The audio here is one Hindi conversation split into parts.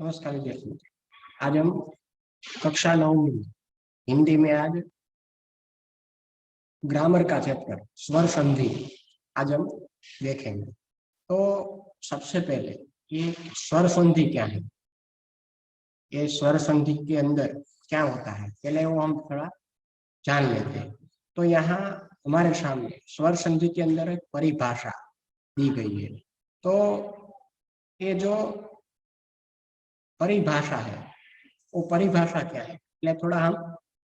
नमस्कार विद्यार्थी। आज हम कक्षा 9 में हिंदी में आज ग्रामर का चैप्टर स्वर संधि आज हम देखेंगे। तो सबसे पहले ये स्वर संधि क्या है, ये स्वर संधि के अंदर क्या होता है, पहले वो हम थोड़ा जान लेते हैं। तो यहाँ हमारे सामने स्वर संधि के अंदर एक परिभाषा दी गई है। तो ये जो परिभाषा है वो परिभाषा क्या है, पहले थोड़ा हम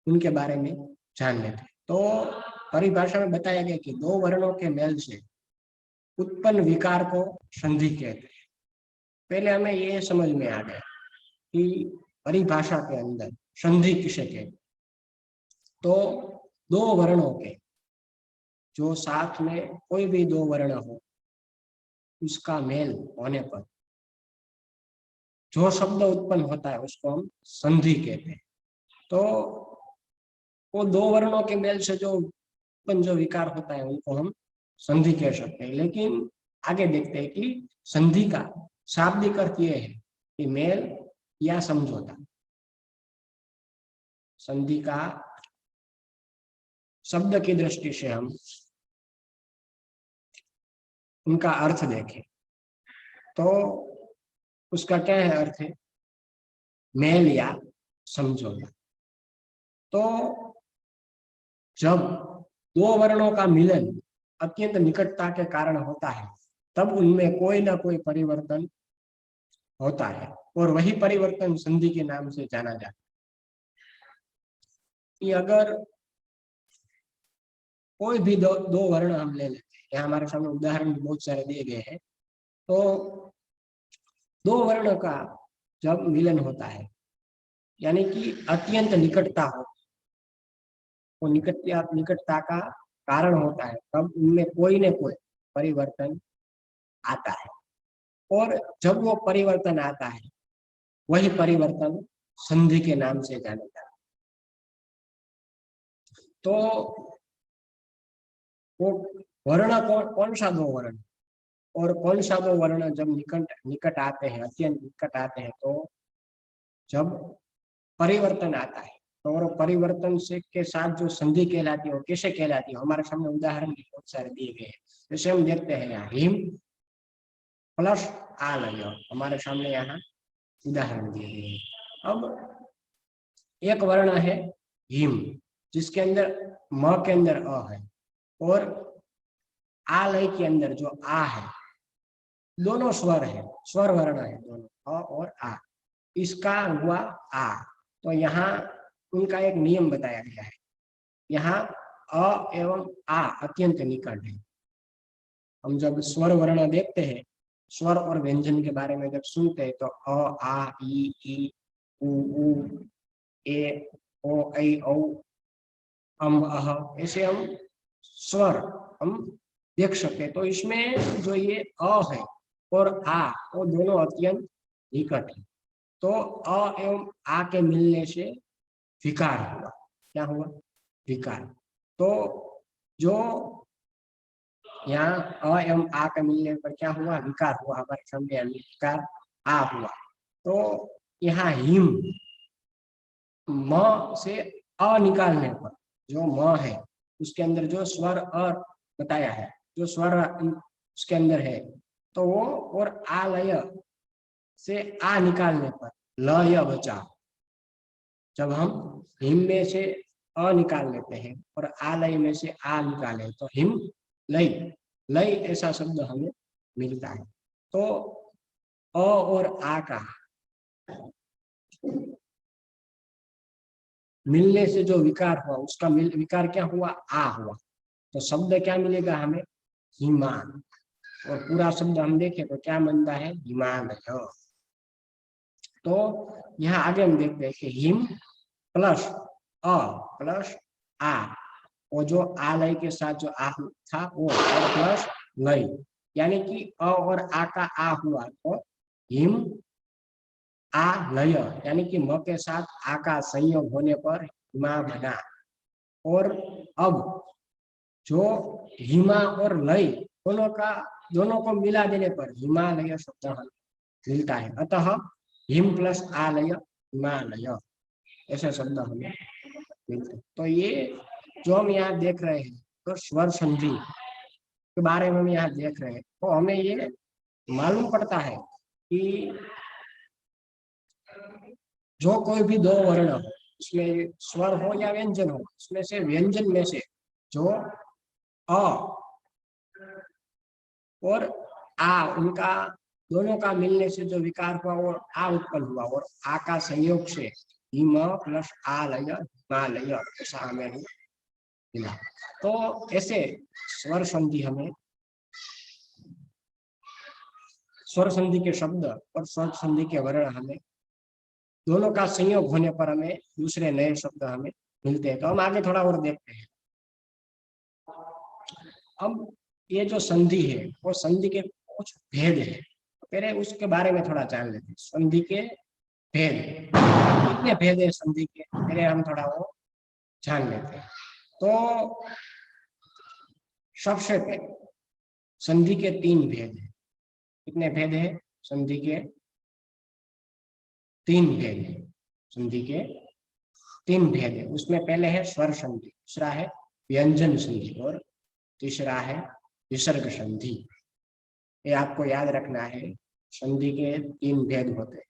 उनके बारे में जान लेते हैं। तो परिभाषा में बताया गया कि दो वर्णों के मेल से उत्पन्न विकार को संधि कहते हैं। पहले हमें ये समझ में आ गया कि परिभाषा के अंदर संधि किसे कहते हैं। तो दो वर्णों के जो साथ में कोई भी दो वर्ण हो उसका मेल होने पर जो शब्द उत्पन्न होता है उसको हम संधि कहते हैं। तो वो दो वर्णों के मेल से जो उत्पन्न जो विकार होता है उनको हम संधि कह सकते हैं। लेकिन आगे देखते हैं कि संधि का शाब्दिक अर्थ ये है कि मेल या समझौता। संधि का शब्द की दृष्टि से हम उनका अर्थ देखें तो उसका क्या है अर्थ है, मेल या समझौता। तो जब दो वर्णों का मिलन अत्यंत निकटता के कारण होता है तब उनमें कोई ना कोई परिवर्तन होता है और वही परिवर्तन संधि के नाम से जाना जाता है। कि अगर कोई भी दो वर्ण हम ले लेते हैं, यहाँ हमारे सामने उदाहरण बहुत सारे दिए गए हैं। तो दो वर्ण का जब मिलन होता है यानी कि अत्यंत निकटता हो, वो निकटता का कारण होता है तब उनमें कोई न कोई परिवर्तन आता है। और जब वो परिवर्तन आता है वही परिवर्तन संधि के नाम से जाना जाता है। तो वो वर्ण कौन सा दो वर्ण और कौन सा दो वर्ण जब निकट आते हैं, अत्यंत निकट आते हैं, तो जब परिवर्तन आता है तो और परिवर्तन से के साथ जो संधि कहलाती है वो कैसे कहलाती है, हमारे सामने उदाहरण भी बहुत सारे दिए गए हैं। जैसे हम देखते हैं यहाँ हिम प्लस आलय, हमारे सामने यहाँ उदाहरण दिए गए हैं। अब एक वर्ण है हिम जिसके अंदर म के अंदर अ है और आलय के अंदर जो आ है, दोनों स्वर है, स्वर वर्ण है दोनों, अ और आ। इसका हुआ आ। तो यहाँ उनका एक नियम बताया गया है। यहाँ अ एवं आ अत्यंत निकट है। हम जब स्वर वर्ण देखते हैं, स्वर और व्यंजन के बारे में जब सुनते हैं तो अ आ ई उ ए ओ ऐ औ अम अह ऐसे हम स्वर हम देख सकते हैं। तो इसमें जो ये अ है और आ वो दोनों अत्यंत निकट है। तो अ एवं आ के मिलने से विकार हुआ। क्या हुआ? विकार। तो जो यहाँ अ एवं आ के मिलने पर क्या हुआ? विकार हुआ। हमारे सामने विकार आ हुआ। तो यहाँ हिम म से अ निकालने पर जो म है उसके अंदर जो स्वर अ बताया है, जो स्वर उसके अंदर है, तो वो और आलय से आ निकालने पर लय बचा। जब हम हिम में से अ निकाल लेते हैं और आलय में से आ निकाले तो हिम लय, लय ऐसा शब्द हमें मिलता है। तो अ और आ का मिलने से जो विकार हुआ उसका विकार क्या हुआ? आ हुआ। तो शब्द क्या मिलेगा हमें? हिमान। और पूरा शब्द हम देखें तो क्या बनता है? हिमालय। तो यहाँ आगे हम देखते हैं कि हिम प्लस अ प्लस आ, और जो आलय के साथ जो आ था वो और प्लस लय, यानी कि अ और आ का आ हुआ तो हिम आ लय, यानी कि म के साथ आ का संयोग होने पर हिमा बना। और अब जो हिमा और लय दोनों को मिला देने पर हिमालय शब्द मिलता है। अतः हिम प्लस आलय हिमालय, ऐसे शब्द हमें मिलते हैं। तो ये जो हम यहाँ देख रहे हैं तो स्वर संधि के बारे में हम यहाँ देख रहे हैं, तो हमें ये मालूम पड़ता है कि जो कोई भी दो वर्ण हो, उसमें स्वर हो या व्यंजन हो, उसमें से व्यंजन में से जो अ और आ, उनका दोनों का मिलने से जो विकार हुआ वो आ उत्पन्न हुआ, और आ का संयोग से हिम प्लस आलय हिमालय ऐसा हमें मिला। तो ऐसे स्वर संधि हमें, स्वर संधि के शब्द और स्वर संधि के वर्ण हमें दोनों का संयोग होने पर हमें दूसरे नए शब्द हमें मिलते हैं। तो हम आगे थोड़ा और देखते हैं। अब ये जो संधि है वो संधि के कुछ भेद है, पहले उसके बारे में थोड़ा जान लेते हैं। संधि के भेद, कितने भेद है संधि के, पहले हम थोड़ा वो जान लेते हैं। तो सबसे पहले संधि के 3 भेद है। कितने भेद है संधि के? 3 भेद है संधि के, 3 भेद है। उसमें पहले है स्वर संधि, दूसरा है व्यंजन संधि और तीसरा है विसर्ग संधि। ये आपको याद रखना है। संधि के 3 भेद होते हैं।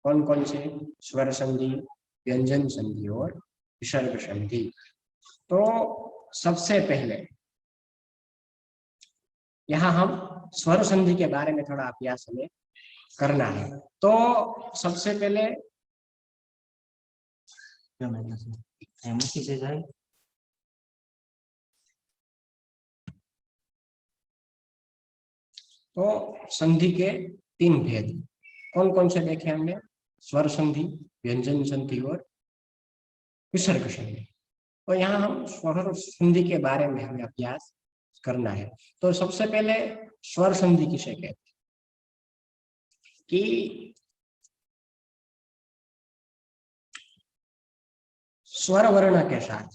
कौन कौन से? स्वर संधि, व्यंजन संधि और विसर्ग संधि। तो सबसे पहले यहाँ हम स्वर संधि के बारे में थोड़ा अभ्यास हमें करना है। तो सबसे पहले तो संधि के 3 भेद कौन कौन से देखे हमने? स्वर संधि, व्यंजन संधि और विसर्ग संधि। तो यहाँ हम स्वर संधि के बारे में हमें अभ्यास करना है। तो सबसे पहले स्वर संधि किसे कहते हैं? कि स्वर वर्ण के साथ,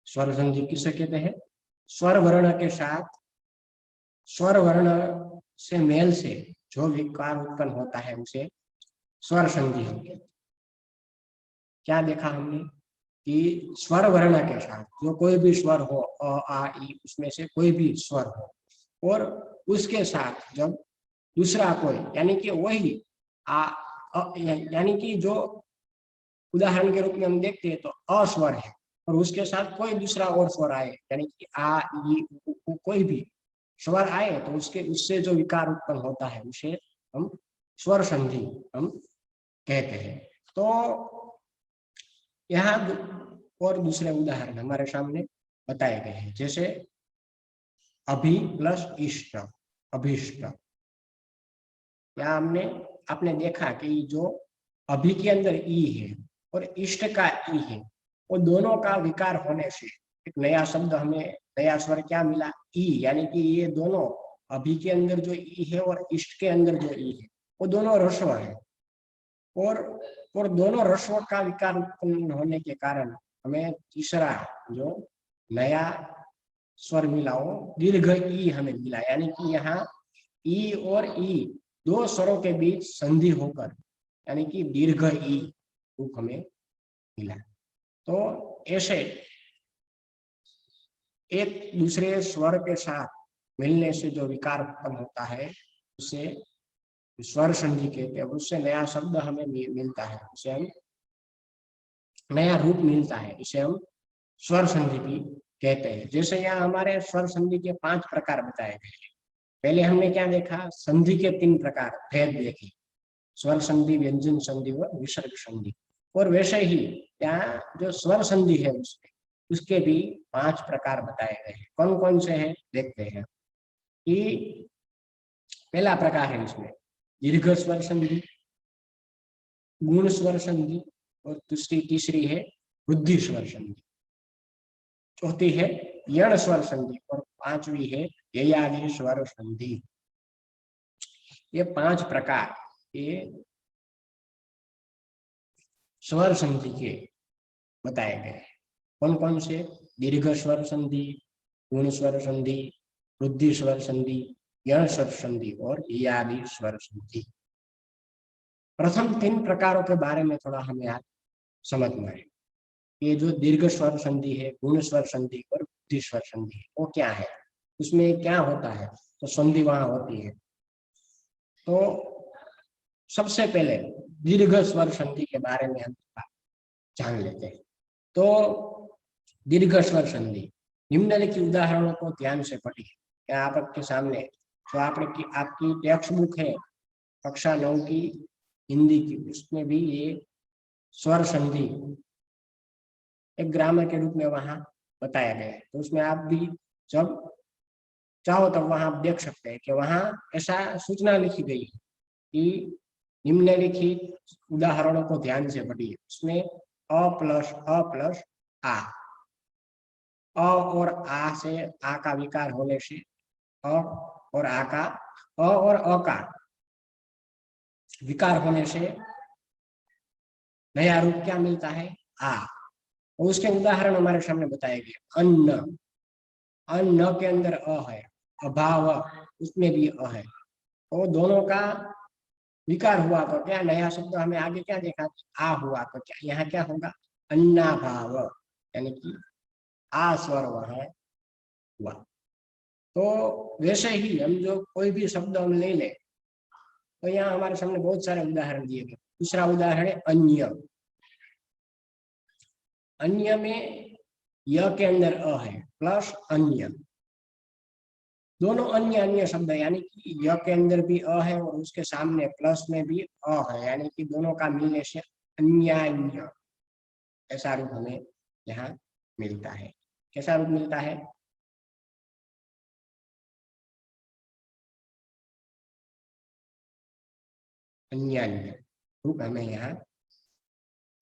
स्वर संधि किसे कहते हैं? स्वर वर्ण के साथ, स्वर वर्ण से मेल से जो विकार उत्पन्न होता है उसे स्वर संधि हम कहते हैं। क्या देखा हमने? कि स्वर वर्ण के साथ जो कोई भी स्वर हो, अ आ ई, उसमें से कोई भी स्वर हो, और उसके साथ जब दूसरा कोई, यानी कि वही यानी कि जो उदाहरण के रूप में हम देखते हैं तो अस्वर है और उसके साथ कोई दूसरा और स्वर आए, यानी कि आ ई उ, कोई भी स्वर आए तो उससे जो विकार उत्पन्न होता है उसे हम स्वर संधि हम कहते हैं। तो यहाँ और दूसरे उदाहरण हमारे सामने बताए गए हैं, जैसे अभि प्लस इष्ट, अभिष्ट। यहाँ आपने देखा कि जो अभि के अंदर ई है और इष्ट का ई है, वो दोनों का विकार होने से एक नया शब्द हमें, नया स्वर क्या मिला? ई, यानी कि ये दोनों, अभि के अंदर जो ई है और इष्ट के अंदर जो ई है, वो दोनों ह्रस्व है, और दोनों ह्रस्व का विकार उत्पन्न होने के कारण हमें तीसरा जो नया स्वर मिला वो दीर्घ ई हमें मिला, यानी कि यहाँ ई और ई दो स्वरों के बीच संधि होकर यानी कि दीर्घ ई रूप हमें मिला। तो ऐसे एक दूसरे स्वर के साथ मिलने से जो विकार उत्पन्न होता है उसे स्वर संधि कहते हैं। उससे नया शब्द हमें मिलता है, उसे हम नया रूप मिलता है, इसे हम स्वर संधि भी कहते हैं। जैसे यहाँ हमारे स्वर संधि के 5 प्रकार बताए गए हैं। पहले हमने क्या देखा? संधि के 3 प्रकार भेद देखे, स्वर संधि, व्यंजन संधि और विसर्ग संधि। और वैसे ही यहाँ जो स्वर संधि है उसके भी 5 प्रकार बताए गए हैं। कौन कौन से हैं देखते हैं। कि पहला प्रकार है इसमें दीर्घ स्वर संधि, गुण स्वर संधि, और तीसरी है वृद्धि स्वर संधि, चौथी है यण स्वर संधि, और 5वीं है ययादि स्वर संधि। ये 5 प्रकार ये स्वर संधि के बताए गए हैं। कौन कौन से? दीर्घ स्वर संधि, गुण स्वर संधि, वृद्धि स्वर संधि, यण स्वर संधि और ययादि स्वर संधि। प्रथम 3 प्रकारों के बारे में थोड़ा हमें आज समझना है। ये जो दीर्घ स्वर संधि है, गुण स्वर संधि और वृद्धि स्वर संधि है, वो क्या है, उसमें क्या होता है, तो संधि वहां होती है। तो सबसे पहले दीर्घ स्वर संधि के बारे में हम जान लेते हैं। तो दीर्घ स्वर संधि, निम्नलिखित उदाहरणों को ध्यान से पढ़िए। क्या आपके सामने जो आपकी टेक्स्ट बुक है कक्षा 9 की हिंदी की, उसमें भी ये स्वर संधि एक ग्रामर के रूप में वहां बताया गया है। तो उसमें आप भी जब चाहो तब वहां आप देख सकते हैं कि वहां ऐसा सूचना लिखी गई है कि निम्नलिखित उदाहरणों को ध्यान से पढ़िए। उसमें अ प्लस आ, अ और आ से आ का विकार होने से अ और आ का, अ और अ का विकार होने से नया रूप क्या मिलता है, आ। और उसके उदाहरण हमारे सामने बताए गए। अन्न, अन्न के अंदर अ है, अभाव उसमें भी अ है। तो दोनों का विकार हुआ तो क्या नया शब्द हमें आगे क्या देखा, आ हुआ, तो क्या यहाँ क्या होगा, अन्नाभाव, यानी कि आ स्वर वहां हुआ। तो वैसे ही हम जो कोई भी शब्द हम ले लें, तो यहाँ हमारे सामने बहुत सारे उदाहरण दिए गए। दूसरा उदाहरण है अन्य। अन्य में य के अंदर अ है प्लस अन्य, दोनों अन्य अन्य शब्द है, यानी कि य के अंदर भी अ है और उसके सामने प्लस में भी अ है, यानी कि दोनों का मिलने से अन्य ऐसा रूप हमें यहाँ मिलता है। कैसा रूप मिलता है, अन्य रूप हमें यहाँ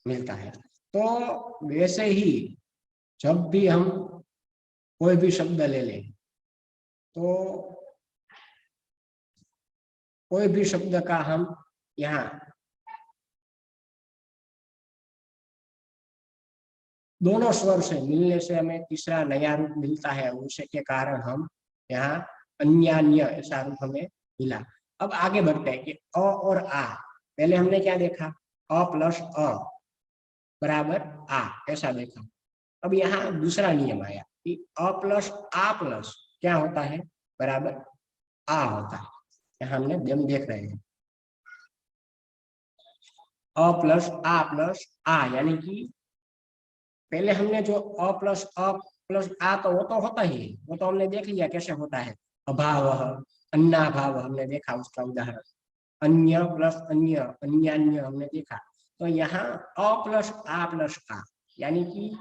मिलता है। तो वैसे ही जब भी हम कोई भी शब्द ले लें, तो कोई भी शब्द का हम यहाँ दोनों स्वर से मिलने से हमें तीसरा नया रूप मिलता है, उसी के कारण हम यहाँ अन्यान्य ऐसा रूप हमें मिला। अब आगे बढ़ते हैं कि अ और आ। पहले हमने क्या देखा, अ प्लस अ बराबर आ ऐसा देखा। अब यहाँ दूसरा नियम आया कि अ प्लस आ प्लस क्या होता है, बराबर आ होता है। यहाँ हमने हम देख रहे हैं अ प्लस आ, यानी कि पहले हमने जो अ प्लस आ, तो वो तो होता ही है, वो तो हमने देख लिया कैसे होता है, अभाव, अन्नाभाव हमने देखा उसका उदाहरण। अन्य प्लस अन्य, अन्यान्य हमने देखा। तो यहाँ प्लस आ, यानी कि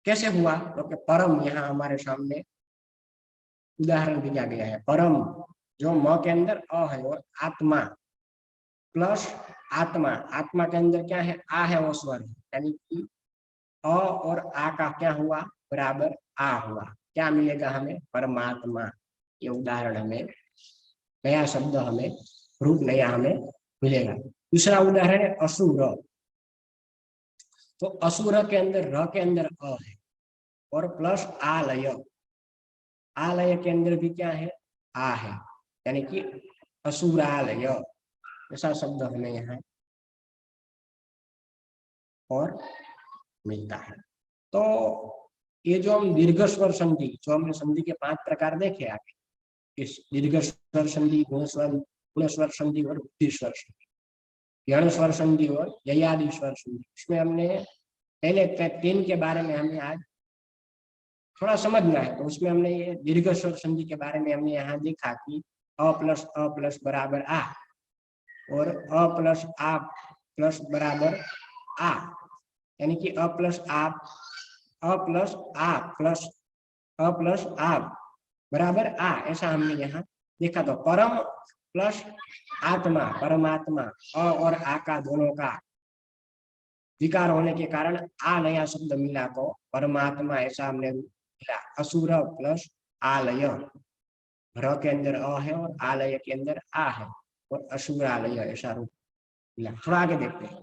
कैसे हुआ, तो परम यहाँ हमारे सामने उदाहरण दिया गया है। परम जो म के अंदर अ है और आत्मा प्लस आत्मा, आत्मा के अंदर क्या है, आ है, वो स्वर, यानी कि अ और आ का क्या हुआ, बराबर आ हुआ। क्या मिलेगा हमें, परमात्मा। ये उदाहरण हमें नया शब्द हमें रूप नया हमें मिलेगा। दूसरा उदाहरण है असुर। तो असुर के अंदर र के अंदर अ है और प्लस आलय, आलय के अंदर भी क्या है, आ है, यानी कि असुरालय ऐसा शब्द हमें यहाँ और मिलता है। तो ये जो हम दीर्घ स्वर संधि, जो हमने संधि के 5 प्रकार देखे आगे, इस दीर्घ स्वर संधि, गुण स्वर संधि और वृद्धि स्वर संधि, यण स्वर संधि और ययादि स्वर संधि, इसमें हमने पहले 3 के बारे में हमें आज थोड़ा समझना है। तो उसमें हमने ये दीर्घ स्वर संधि के बारे में हमने यहाँ देखा कि अ प्लस बराबर आ और अ प्लस बराबर आ, यानी कि अ प्लस आ प्लस आ बराबर आ, ऐसा हमने यहाँ देखा। तो परम प्लस आत्मा, परमात्मा, अ और आ का दोनों का विकार होने के कारण आ नया शब्द मिला, तो परमात्मा ऐसा हमने मिला। असुर प्लस आलय, र के अंदर अ है और आलय के अंदर आ है और असुरालय ऐसा रूप मिला। थोड़ा आगे देखते हैं।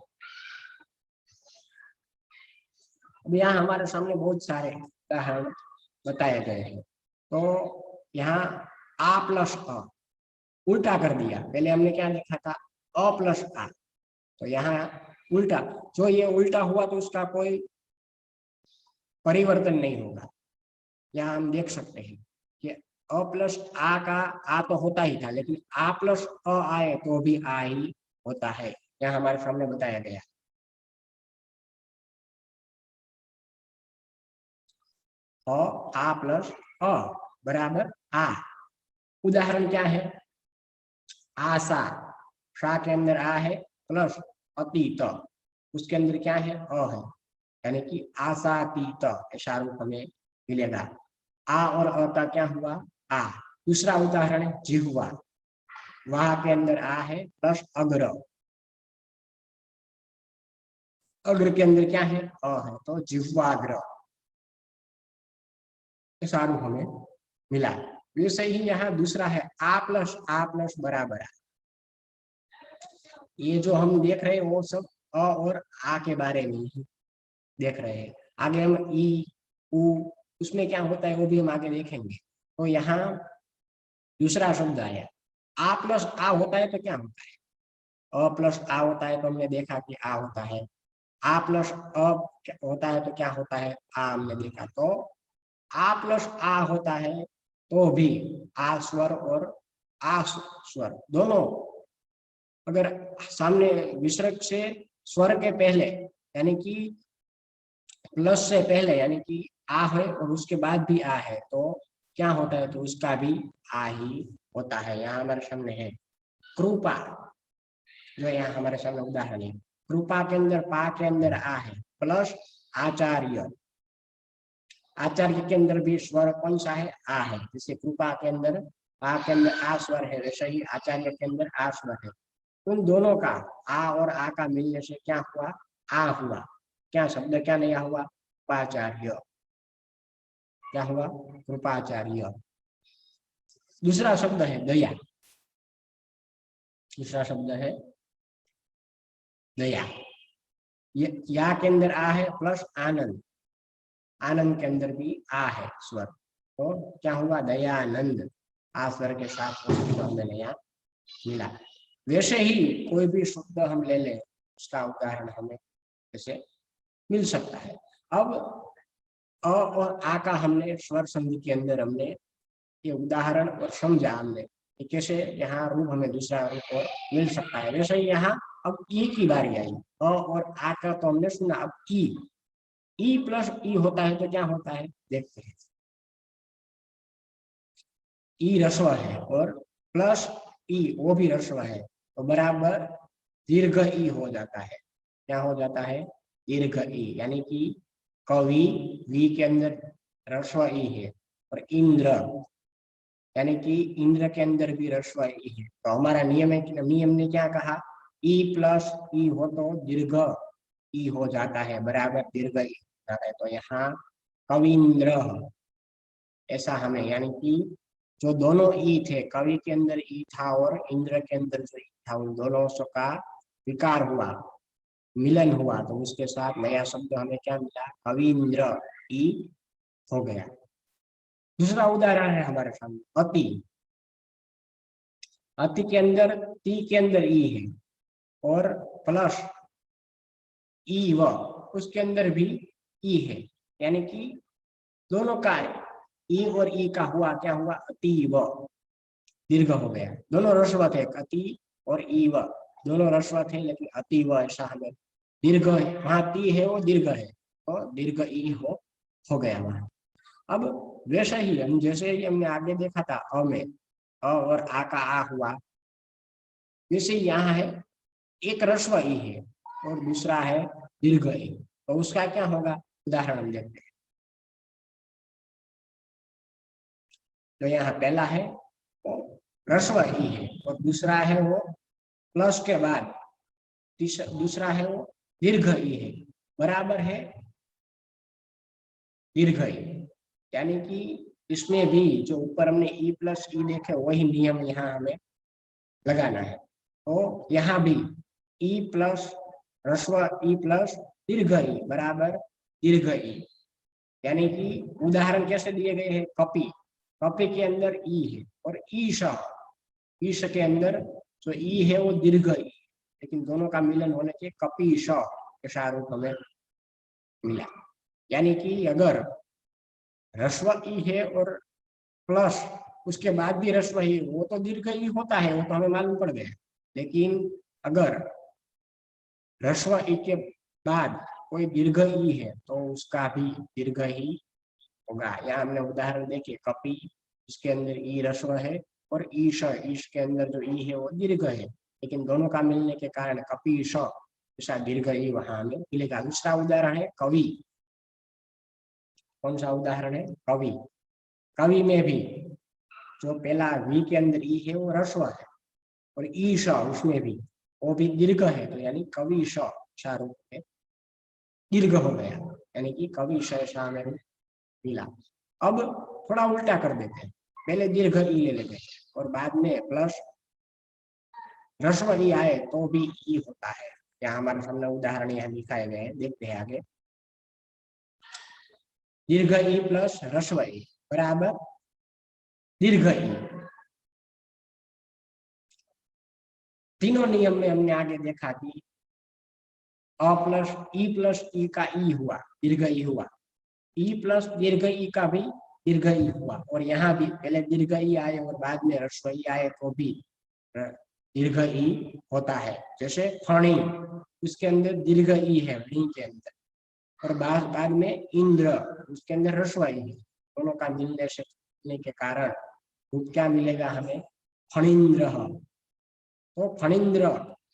अब यहाँ हमारे सामने बहुत सारे उदाहरण बताए गए हैं। तो यहाँ आ प्लस अ उल्टा कर दिया। पहले हमने क्या देखा था, अ प्लस आ, तो यहाँ उल्टा, जो ये उल्टा हुआ तो उसका कोई परिवर्तन नहीं होगा। यहाँ हम देख सकते हैं कि अ प्लस आ का आ तो होता ही था, लेकिन आ प्लस अ आए तो भी आ ही होता है, यहाँ हमारे सामने बताया गया। आ प्लस अ बराबर आ। उदाहरण क्या है, आशा, शा के अंदर आ है प्लस अतीत, उसके अंदर क्या है अ है, यानी कि आशातीत ऐसा रूप हमें मिलेगा। आ और अ का क्या हुआ आ। दूसरा उदाहरण है जिह्वा, वहां के अंदर आ है प्लस अग्र, अग्र के अंदर क्या है अ है, तो जिह्वाग्र ऐसा रूप हमें मिला। वैसे ही यहाँ दूसरा है आ प्लस बराबर आ। ये जो हम देख रहे हैं वो सब अ और आ के बारे में ही देख रहे हैं। आगे हम ई उ उसमें क्या होता है वो भी हम आगे देखेंगे। तो यहाँ दूसरा शब्द आया, आ प्लस आ होता है तो क्या होता है, अ प्लस आ होता है तो हमने देखा कि आ होता है। आ प्लस अ होता है तो क्या होता है आ, हमने देखा। तो आ प्लस आ होता है तो भी आ स्वर और आ स्वर दोनों अगर सामने विसर्ग से स्वर के पहले यानी कि प्लस से पहले यानी कि आ है और उसके बाद भी आ है तो क्या होता है, तो उसका भी आ ही होता है। यहाँ हमारे सामने है कृपा, जो यहाँ हमारे सामने उदाहरण है। कृपा के अंदर पा के अंदर आ है प्लस आचार्य, आचार्य के अंदर भी स्वर कौन सा है आ है। जैसे कृपा के अंदर पा के अंदर आ स्वर है, वैसे ही आचार्य के अंदर आ स्वर है। उन दोनों का आ और आ का मिलने से क्या हुआ आ हुआ। क्या शब्द क्या नया हुआ कृपाचार्य, क्या हुआ कृपाचार्य। दूसरा शब्द है दया, दूसरा शब्द है दया। या के अंदर आ है प्लस आनंद, आनंद के अंदर भी आ है स्वर, तो क्या हुआ दयानंद, आ स्वर के साथ हमें नया मिला। वैसे ही कोई भी शब्द हम ले लें उसका उदाहरण हमें जैसे मिल सकता है। अब अ और आ का हमने स्वर संधि के अंदर हमने ये उदाहरण और समझा हमने कि कैसे यहाँ रूप हमें दूसरा रूप और मिल सकता है। वैसे ही यहाँ अब ई की बारी आई, अ और आ का तो हमने सुना, अब ई प्लस ई होता है तो क्या होता है देखते हैं। ई रस्व है और प्लस ई वो भी रस्व है तो बराबर दीर्घ ई हो जाता है। क्या हो जाता है दीर्घ ई, यानी कि कवि वी के अंदर रस्व ई है और इंद्र यानी कि इंद्र के अंदर भी रस्व ई है। तो हमारा नियम है, नियम ने क्या कहा ई प्लस ई हो तो दीर्घ ई हो जाता है, बराबर दीर्घ ई हो जाता है। तो यहाँ कविंद्र ऐसा हमें, यानी कि जो दोनों ई थे, कवि के अंदर ई था और इंद्र के अंदर जो ई था, उन दोनों का विकार हुआ, मिलन हुआ, तो उसके साथ नया शब्द हमें क्या मिला कविंद्र ई हो गया। दूसरा उदाहरण है हमारे सामने अति, अति के अंदर ती के अंदर ई है और प्लस ई व उसके अंदर भी ई है, यानी कि दोनों का ई और ई का हुआ क्या हुआ अतीव, दीर्घ हो गया। दोनों रस्व थे, अति और ईव दोनों रस्व थे, लेकिन अतीव ऐसा हमें दीर्घ वहां ती है वो दीर्घ है तो दीर्घ ई हो गया वहां। अब वैसे ही हम जैसे ही हमने आगे देखा था अ में अ और आ का आ हुआ, वैसे ही यहाँ है एक रस्व ई है और दूसरा है दीर्घ ई, तो उसका क्या होगा उदाहरण हम देखते हैं। तो यहाँ पहला है वो रस्व ई है और दूसरा है वो प्लस के बाद दूसरा है वो दीर्घ ई है, बराबर है दीर्घ ई, यानी कि इसमें भी जो ऊपर हमने ई प्लस ई देखे वही नियम यहाँ हमें लगाना है। तो यहाँ भी ई प्लस रस्व ई प्लस दीर्घ ई बराबर दीर्घ ई, यानी कि उदाहरण कैसे दिए गए हैं कपि, कपि के अंदर ई है और ईश, ईश के अंदर जो ई है वो दीर्घ ई, लेकिन दोनों का मिलन होने के कपीश ऐसा रूप हमें मिला। यानी कि अगर ह्रस्व ई है और प्लस उसके बाद भी ह्रस्व ई, वो तो दीर्घ ई होता है, वो तो हमें मालूम पड़ गया। लेकिन अगर ह्रस्व ई के बाद कोई दीर्घ ई है तो उसका भी दीर्घ ही होगा। यहाँ हमने उदाहरण देखे कपी, इसके अंदर ई ह्रस्व है और ईश, ईश के अंदर जो ई है वो दीर्घ है, लेकिन दोनों का मिलने के कारण कपीश ऐसा दीर्घ ई वहां हमें मिलेगा। दूसरा उदाहरण है कवि। कौन सा उदाहरण है? कवि। कवि में भी जो पहला वी के अंदर ई है वो ह्रस्व है और ईश उसमें भी वो भी दीर्घ है, तो यानी कवि श रूप में दीर्घ हो गया, यानी कि कवि श में रूप मिला। अब थोड़ा उल्टा कर देते हैं, पहले दीर्घ ई ले लेते हैं और बाद में प्लस ह्रस्व ई आए तो भी ई होता है। यहाँ हमारे सामने उदाहरण यहाँ दिखाए गए हैं, देखते हैं आगे। दीर्घ ई प्लस ह्रस्व ई बराबर दीर्घ ई। तीनों नियम में हमने आगे देखा कि अ प्लस ई का ई हुआ, दीर्घ ई हुआ, ई प्लस दीर्घ ई का भी दीर्घ ई हुआ, और यहाँ भी पहले दीर्घ ई आए और बाद में ह्रस्व ई आए तो भी दीर्घ ई होता है। जैसे फणी, उसके अंदर दीर्घ ई है णी के अंदर, और बाद में इंद्र, उसके अंदर ह्रस्व ई है। दोनों का मिलने से के कारण रूप क्या मिलेगा हमें? फणींद्र। तो फणींद्र,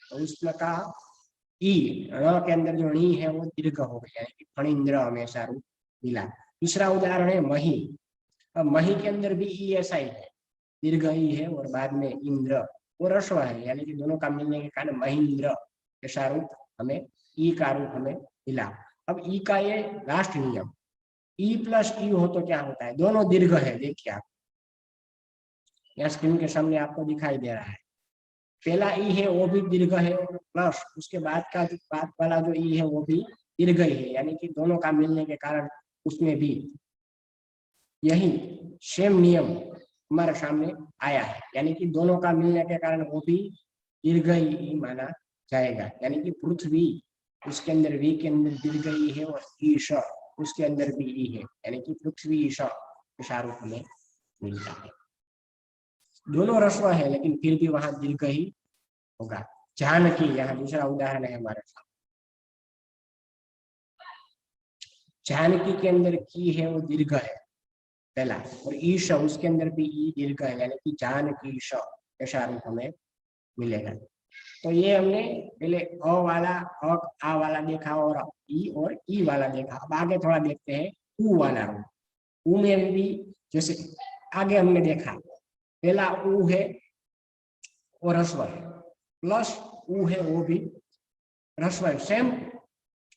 तो उसमें का ई ण के अंदर जो णी है वो दीर्घ हो गया, यानी कि फणींद्र हमेशा रूप मिला। दूसरा उदाहरण है मही। अब मही के अंदर भी ई ऐसा ही है, दीर्घ ई है और बाद में इंद्र, वो ह्रस्व है, यानी कि दोनों का मिलने के कारण महेंद्र ऐसा रूप हमें, ई का रूप हमें मिला। अब ई का ये लास्ट नियम, ई प्लस ई हो तो क्या होता है? दोनों दीर्घ है। देखिए आप यहाँ स्क्रीन के सामने आपको दिखाई दे रहा है, पहला ई है वो भी दीर्घ है और प्लस उसके बाद का जो बाद वाला जो ई है वो भी दीर्घ ही है, यानी कि दोनों का मिलने के कारण उसमें भी यही सेम नियम हमारे सामने आया है, यानी कि दोनों का मिलने के कारण वो भी दीर्घ ही माना जाएगा। यानी कि पृथ्वी, उसके अंदर वी के अंदर दीर्घ ही है और ईश उसके अंदर भी ई है, यानी कि पृथ्वी ईश ऐसा रूप में मिलता है। दोनों ह्रस्व है लेकिन फिर भी वहां दीर्घ ही होगा। जानकी, यहाँ दूसरा उदाहरण है हमारे साथ। जानकी के अंदर की है वो दीर्घ है पहला, और ईश उसके अंदर भी ई दीर्घ है, यानी कि जानकी श ऐसा रूप हमें मिलेगा। तो ये हमने पहले अ वाला आ वाला देखा और ई वाला देखा। अब आगे थोड़ा देखते हैं ऊ वाला रूप। ऊ में भी जैसे आगे हमने देखा, पहला ऊ है और ह्रस्व है, प्लस ऊ है वो भी ह्रस्व है। सेम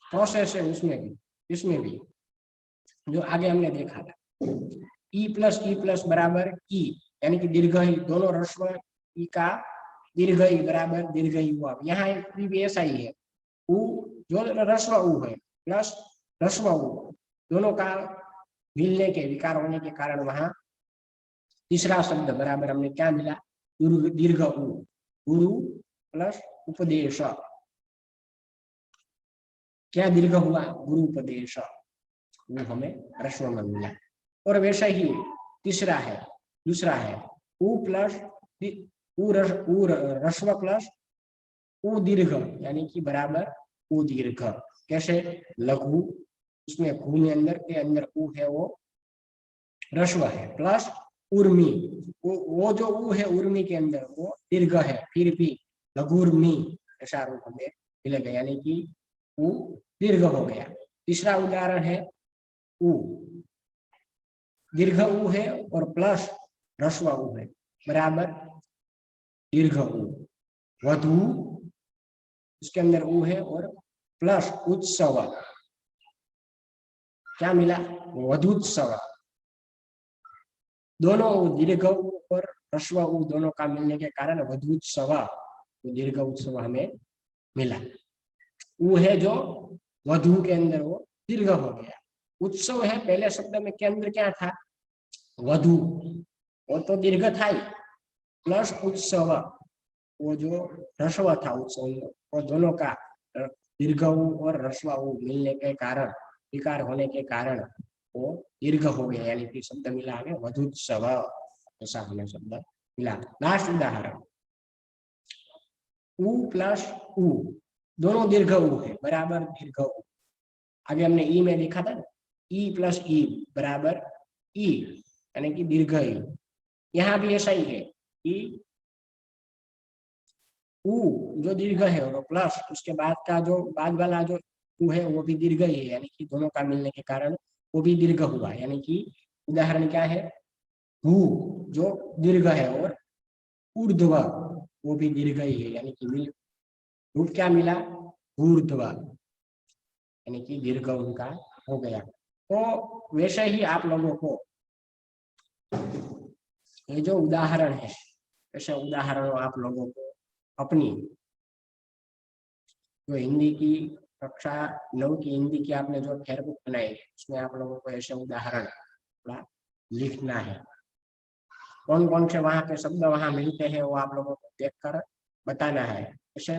प्रोसेस है उसमें भी, इसमें भी जो आगे हमने देखा था। ई प्लस बराबर ई, यानी कि दीर्घ ही, दोनों ह्रस्व ई का दीर्घ ही बराबर दीर्घ ही हुआ। यहाँ भी ऐसा ही है, ऊ जो ह्रस्व ऊ है प्लस ह्रस्व ऊ, दोनों का मिलने के विकार होने के कारण वहां तीसरा शब्द बराबर हमने क्या मिला? दीर्घ ऊ, गुरु प्लस उपदेश, क्या दीर्घ हुआ? गुरु उपदेश, वो हमें ह्रस्व में मिला। और वैसा ही तीसरा है, दूसरा है ऊ प्लस ह्रस्व प्लस ऊ दीर्घ, यानी कि बराबर ऊ दीर्घ। कैसे? लघु, उसमें घू में अंदर के अंदर ऊ है वो ह्रस्व है, प्लस उर्मी, वो जो ऊ है उर्मी के अंदर वो दीर्घ है, फिर भी लघुर्मी ऐसा रूप हमें मिलेगा, यानी कि ऊ दीर्घ हो गया। तीसरा उदाहरण है ऊ, दीर्घ ऊ है और प्लस ह्रस्व ऊ है बराबर दीर्घ ऊ। वधु, उसके अंदर ऊ है और प्लस उत्सव, क्या मिला? वधुत्सव। दोनों दीर्घ ऊ और ह्रस्व ऊ दोनों का मिलने के कारण वधुत्सव, दीर्घ उत्सव हमें मिला। ऊ है जो वधु के अंदर वो दीर्घ हो गया। उत्सव है पहले शब्द में के अंदर क्या था? वधु, वो तो दीर्घ था ही, प्लस उत्सव, वो जो ह्रस्व था उस वो दोनों का दीर्घ उ और ह्रस्व उ मिलने के कारण, विकार होने के कारण वो दीर्घ हो गया, यानी कि शब्द मिला हमें वधूत्सव, ऐसा हमें शब्द मिला। लास्ट उदाहरण, उ प्लस उ, दोनों दीर्घ उ है, बराबर दीर्घ उ। आगे हमने ई में देखा था, ई प्लस ई बराबर ई, यानी कि दीर्घ ई। यहाँ भी ऐसा ही है कि उ जो दीर्घ है और प्लस उसके बाद का जो बाद वाला जो उ है वो भी दीर्घ ही है, यानी कि दोनों का मिलने के कारण वो भी दीर्घ हुआ। यानी कि उदाहरण क्या है, भू जो दीर्घ है और ऊर्ध्व वो भी दीर्घ ही है, यानी कि रूप क्या मिला, ऊर्ध्व, यानी कि दीर्घ उनका हो गया। तो वैसे ही आप लोगों को ये जो उदाहरण है, ऐसे उदाहरणों आप लोगों को अपनी जो हिंदी की कक्षा 9 की हिंदी की आपने जो फेयरबुक बनाई है उसमें आप लोगों को ऐसे उदाहरण थोड़ा लिखना है। कौन कौन से वहां पे शब्द वहां मिलते हैं वो आप लोगों को देखकर बताना है। ऐसे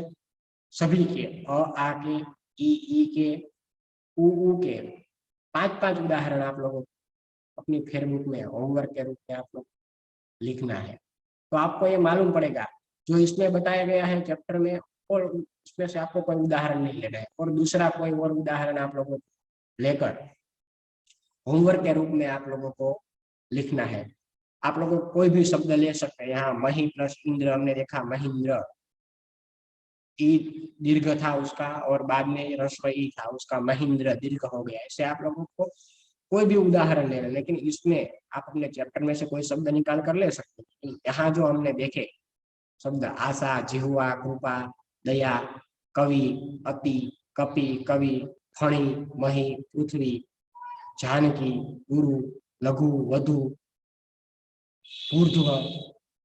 सभी के आ के, ई के, उ के 5-5 उदाहरण आप लोगों को अपनी फेयरबुक में होमवर्क के रूप में आप लोग लिखना है। तो आपको ये मालूम पड़ेगा जो इसमें बताया गया है चैप्टर में, और उसमें से आपको कोई उदाहरण नहीं लेना है और दूसरा कोई और उदाहरण आप लोगों को लेकर होमवर्क के रूप में आप लोगों को लिखना है। आप लोगों को कोई भी शब्द ले सकते हैं। यहाँ मही प्लस इंद्र हमने देखा, महेंद्र, ई दीर्घ था उसका और बाद में ह्रस्व ई था उसका, महेंद्र दीर्घ हो गया। ऐसे आप लोगों को कोई भी उदाहरण लेना, लेकिन इसमें आप अपने चैप्टर में से कोई शब्द निकाल कर ले सकते हैं। यहाँ जो हमने देखे शब्द, आशा, जिहुआ, कृपा, दया, कवि, अति, कपि, कवि, फणी, मही, पृथ्वी, जानकी, गुरु, लघु, वधु, ऊर्ध्व,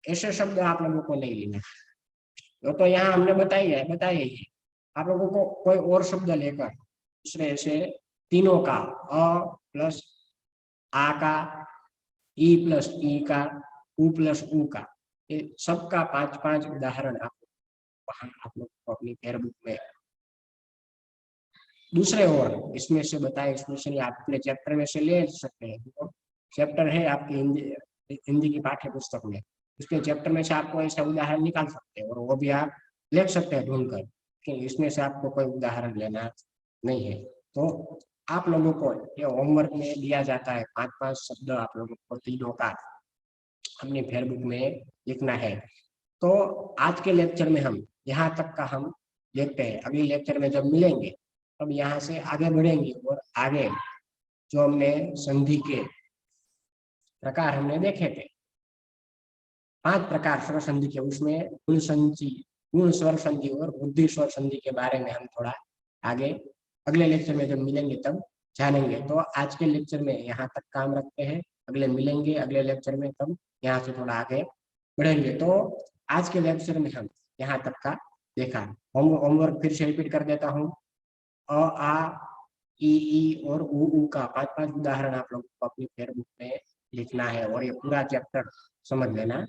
ऐसे शब्द आप लोगों को नहीं लेना। तो यहाँ हमने बताया ही आप लोगों को कोई और शब्द लेकर दूसरे से तीनों का, अ प्लस आ का, ई प्लस ई का, उ प्लस उ का, ये सबका 5-5 उदाहरण आप वहां आप लोग को अपनी फेयरबुक में दूसरे और इसमें से बताए, इसमें से आप अपने चैप्टर में से ले सकते हैं। तो चैप्टर है आपकी हिंदी की पाठ्य पुस्तक में, उसके चैप्टर में से आपको ऐसा उदाहरण निकाल सकते हैं और वो भी आप लिख सकते हैं ढूंढ कर, कि इसमें से आपको कोई उदाहरण लेना नहीं है। तो आप लोगों को ये होमवर्क में दिया जाता है 5-5 शब्द आप लोगों को तीनों का अपनी फेयरबुक में लिखना है। तो आज के लेक्चर में हम यहाँ तक का हम देखते हैं। अगले लेक्चर में जब मिलेंगे तब यहाँ से आगे बढ़ेंगे और आगे जो हमने संधि के प्रकार हमने देखे थे, 5 प्रकार स्वर संधि के, उसमें गुण संधि, गुण स्वर संधि और बुद्धि स्वर संधि के बारे में हम थोड़ा आगे अगले लेक्चर में जब मिलेंगे तब जानेंगे। तो आज के लेक्चर में यहाँ तक काम रखते हैं, अगले मिलेंगे अगले लेक्चर में तब यहाँ से थोड़ा आगे बढ़ेंगे। तो आज के लेक्चर में हम यहाँ तक का देखा। होमवर्क फिर से रिपीट कर देता हूँ, अ आ, ई और उ का 5-5 उदाहरण आप लोग को अपनी फेयरबुक में लिखना है और ये पूरा चैप्टर समझ लेना